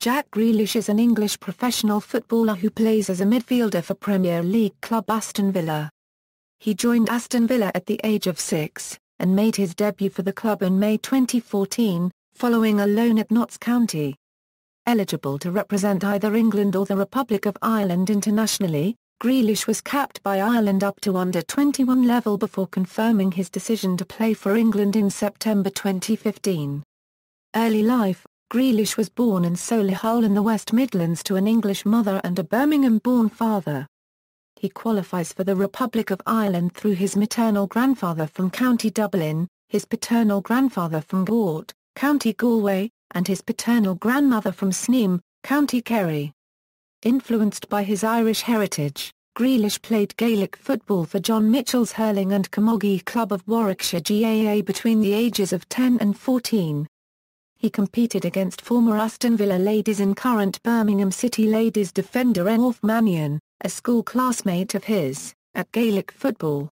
Jack Grealish is an English professional footballer who plays as a midfielder for Premier League club Aston Villa. He joined Aston Villa at the age of 6, and made his debut for the club in May 2014, following a loan at Notts County. Eligible to represent either England or the Republic of Ireland internationally, Grealish was capped by Ireland up to under-21 level before confirming his decision to play for England in September 2015. Early life: Grealish was born in Solihull in the West Midlands to an English mother and a Birmingham-born father. He qualifies for the Republic of Ireland through his maternal grandfather from County Dublin, his paternal grandfather from Gort, County Galway, and his paternal grandmother from Sneem, County Kerry. Influenced by his Irish heritage, Grealish played Gaelic football for John Mitchell's Hurling and Camogie Club of Warwickshire GAA between the ages of 10 and 14. He competed against former Aston Villa ladies and current Birmingham City ladies defender Enwulf Mannion, a school classmate of his, at Gaelic football.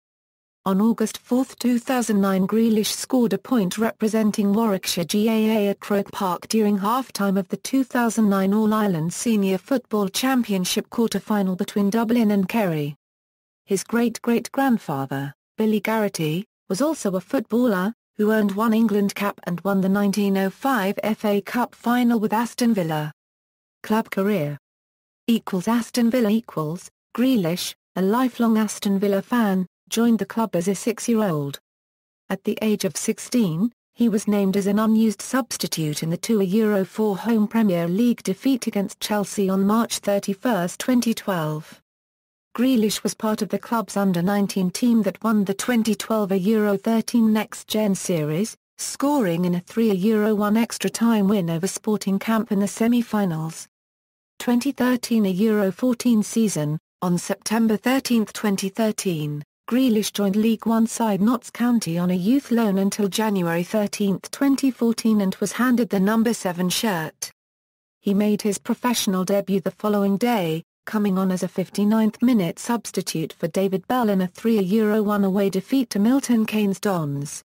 On August 4, 2009, Grealish scored a point representing Warwickshire GAA at Croke Park during half-time of the 2009 All-Ireland Senior Football Championship quarter-final between Dublin and Kerry. His great-great-grandfather, Billy Garrity, was also a footballer, who earned one England cap and won the 1905 FA Cup final with Aston Villa. Club career Aston Villa Grealish, a lifelong Aston Villa fan, joined the club as a 6-year-old. At the age of 16, he was named as an unused substitute in the 2-4 home Premier League defeat against Chelsea on March 31, 2012. Grealish was part of the club's under-19 team that won the 2012 Euro 13 Next Gen Series, scoring in a 3-1 extra-time win over Sporting Camp in the semi-finals. 2013 Euro 14 season: on September 13, 2013, Grealish joined League One side Notts County on a youth loan until January 13, 2014 and was handed the number 7 shirt. He made his professional debut the following day, coming on as a 59th-minute substitute for David Bell in a 3-1 away defeat to Milton Keynes Dons.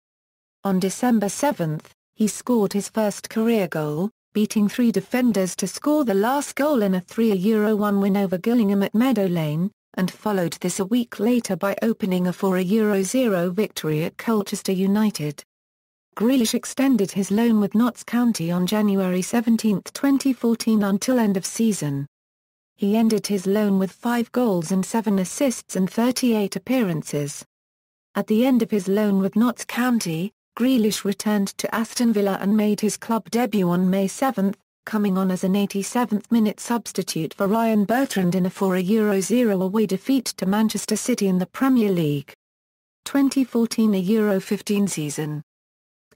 On December 7, he scored his first career goal, beating 3 defenders to score the last goal in a 3-1 win over Gillingham at Meadow Lane, and followed this a week later by opening a 4-0 victory at Colchester United. Grealish extended his loan with Notts County on January 17, 2014 until end of season. He ended his loan with 5 goals and 7 assists and 38 appearances. At the end of his loan with Notts County, Grealish returned to Aston Villa and made his club debut on May 7, coming on as an 87th-minute substitute for Ryan Bertrand in a 4-0 away defeat to Manchester City in the Premier League. 2014 Euro 15 season.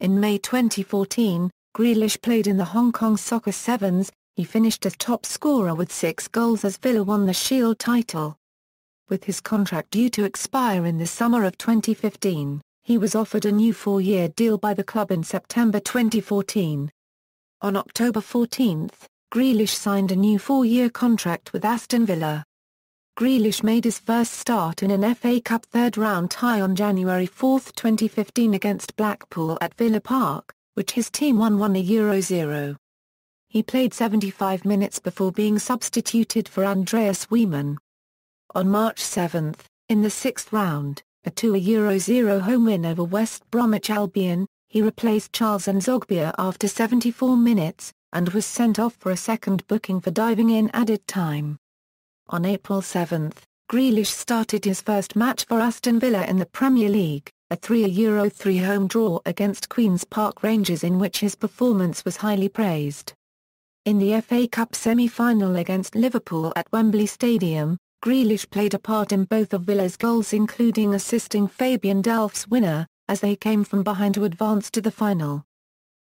In May 2014, Grealish played in the Hong Kong Soccer Sevens. He finished as top scorer with 6 goals as Villa won the Shield title. With his contract due to expire in the summer of 2015, he was offered a new 4-year deal by the club in September 2014. On October 14, Grealish signed a new 4-year contract with Aston Villa. Grealish made his first start in an FA Cup third-round tie on January 4, 2015 against Blackpool at Villa Park, which his team won 1-0. He played 75 minutes before being substituted for Andreas Wiemann. On March 7, in the 6th round, a 2-0 home win over West Bromwich Albion, he replaced Charles Nzogbia after 74 minutes, and was sent off for a second booking for diving in added time. On April 7, Grealish started his first match for Aston Villa in the Premier League, a 3-3 home draw against Queen's Park Rangers in which his performance was highly praised. In the FA Cup semi-final against Liverpool at Wembley Stadium, Grealish played a part in both of Villa's goals, including assisting Fabian Delph's winner, as they came from behind to advance to the final.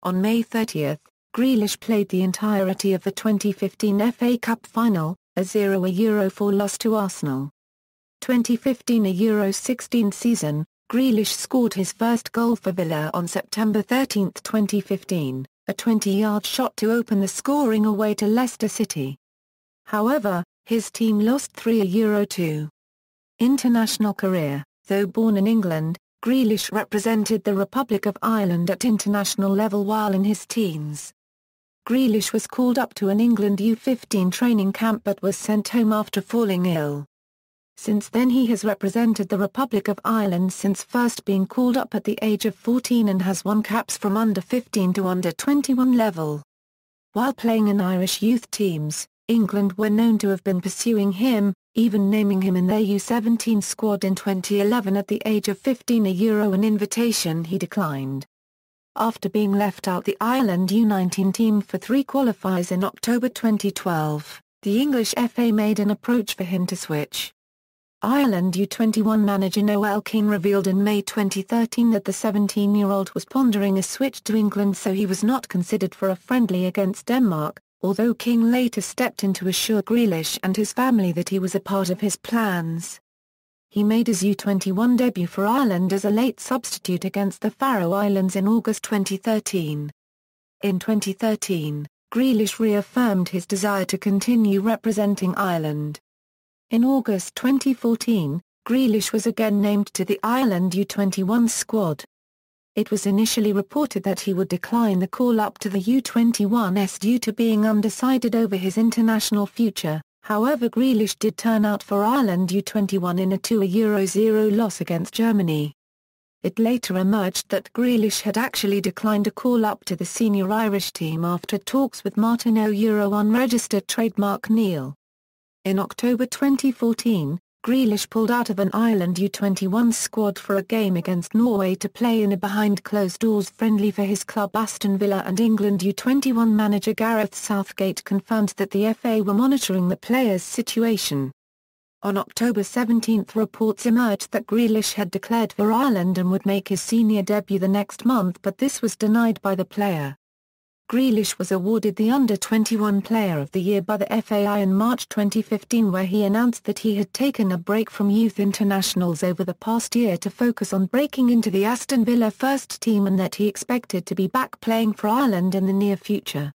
On May 30, Grealish played the entirety of the 2015 FA Cup final, a 0-4 loss to Arsenal. 2015 Euro 16 season: Grealish scored his first goal for Villa on September 13, 2015. A 20-yard shot to open the scoring away to Leicester City. However, his team lost 3-2. International career: though born in England, Grealish represented the Republic of Ireland at international level while in his teens. Grealish was called up to an England U15 training camp but was sent home after falling ill. Since then he has represented the Republic of Ireland since first being called up at the age of 14 and has won caps from under 15 to under 21 level. While playing in Irish youth teams, England were known to have been pursuing him, even naming him in their U17 squad in 2011 at the age of 15, an invitation he declined. After being left out the Ireland U19 team for 3 qualifiers in October 2012, the English FA made an approach for him to switch. Ireland U21 manager Noel King revealed in May 2013 that the 17-year-old was pondering a switch to England, so he was not considered for a friendly against Denmark, although King later stepped in to assure Grealish and his family that he was a part of his plans. He made his U21 debut for Ireland as a late substitute against the Faroe Islands in August 2013. In 2013, Grealish reaffirmed his desire to continue representing Ireland. In August 2014, Grealish was again named to the Ireland U21 squad. It was initially reported that he would decline the call-up to the U21s due to being undecided over his international future, however Grealish did turn out for Ireland U21 in a 2-0 loss against Germany. It later emerged that Grealish had actually declined a call-up to the senior Irish team after talks with Martin O'Euro registered trademark Neil. In October 2014, Grealish pulled out of an Ireland U21 squad for a game against Norway to play in a behind-closed-doors friendly for his club Aston Villa, and England U21 manager Gareth Southgate confirmed that the FA were monitoring the player's situation. On October 17, reports emerged that Grealish had declared for Ireland and would make his senior debut the next month, but this was denied by the player. Grealish was awarded the Under-21 Player of the Year by the FAI in March 2015, where he announced that he had taken a break from youth internationals over the past year to focus on breaking into the Aston Villa first team and that he expected to be back playing for Ireland in the near future.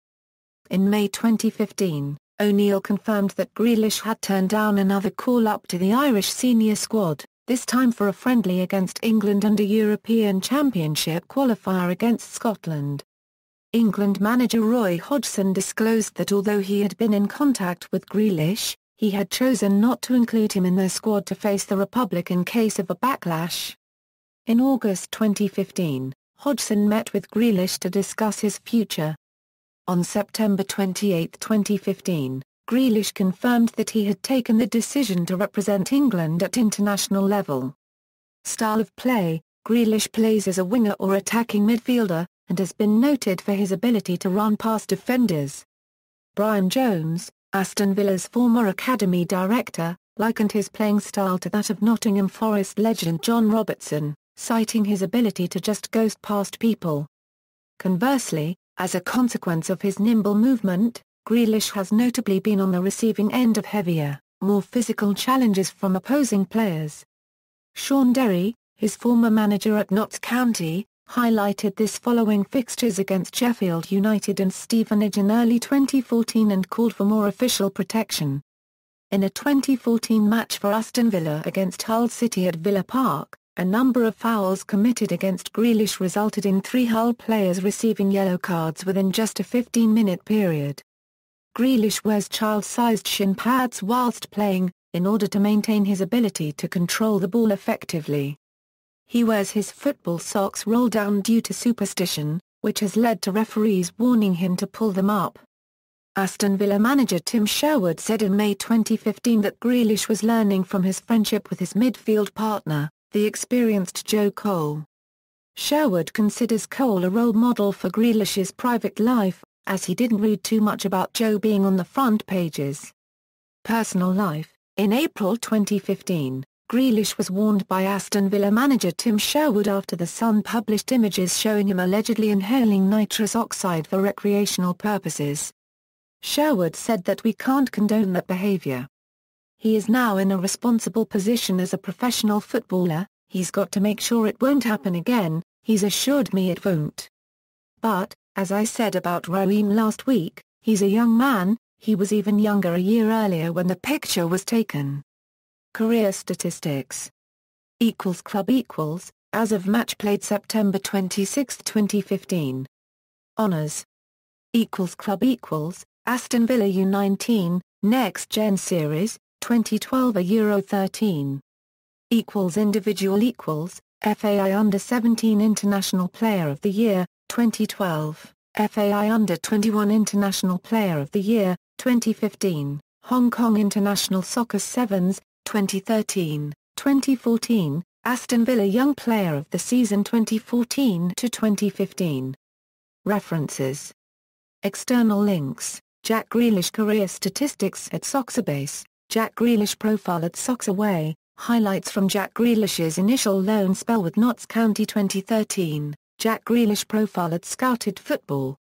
In May 2015, O'Neill confirmed that Grealish had turned down another call-up to the Irish senior squad, this time for a friendly against England under European Championship qualifier against Scotland. England manager Roy Hodgson disclosed that although he had been in contact with Grealish, he had chosen not to include him in their squad to face the Republic in case of a backlash. In August 2015, Hodgson met with Grealish to discuss his future. On September 28, 2015, Grealish confirmed that he had taken the decision to represent England at international level. Style of play: Grealish plays as a winger or attacking midfielder, and has been noted for his ability to run past defenders. Brian Jones, Aston Villa's former academy director, likened his playing style to that of Nottingham Forest legend John Robertson, citing his ability to just ghost past people. Conversely, as a consequence of his nimble movement, Grealish has notably been on the receiving end of heavier, more physical challenges from opposing players. Sean Derry, his former manager at Notts County, highlighted this following fixtures against Sheffield United and Stevenage in early 2014 and called for more official protection. In a 2014 match for Aston Villa against Hull City at Villa Park, a number of fouls committed against Grealish resulted in 3 Hull players receiving yellow cards within just a 15-minute period. Grealish wears child-sized shin pads whilst playing, in order to maintain his ability to control the ball effectively. He wears his football socks rolled down due to superstition, which has led to referees warning him to pull them up. Aston Villa manager Tim Sherwood said in May 2015 that Grealish was learning from his friendship with his midfield partner, the experienced Joe Cole. Sherwood considers Cole a role model for Grealish's private life, as he didn't read too much about Joe being on the front pages. Personal life: in April 2015, Grealish was warned by Aston Villa manager Tim Sherwood after The Sun published images showing him allegedly inhaling nitrous oxide for recreational purposes. Sherwood said that "We can't condone that behaviour. He is now in a responsible position as a professional footballer, he's got to make sure it won't happen again, he's assured me it won't. But, as I said about Raheem last week, he's a young man, he was even younger a year earlier when the picture was taken." Career statistics. Club equals, as of match played September 26, 2015. Honours: Club Aston Villa U19, Next Gen Series, 2012 Euro 13. Individual FAI Under-17 International Player of the Year, 2012, FAI Under-21 International Player of the Year, 2015, Hong Kong International Soccer Sevens, 2013, 2014, Aston Villa Young Player of the Season 2014 to 2015. References. External links: Jack Grealish Career Statistics at Soxerbase, Jack Grealish Profile at Soxerway, highlights from Jack Grealish's initial loan spell with Notts County 2013, Jack Grealish Profile at Scouted Football.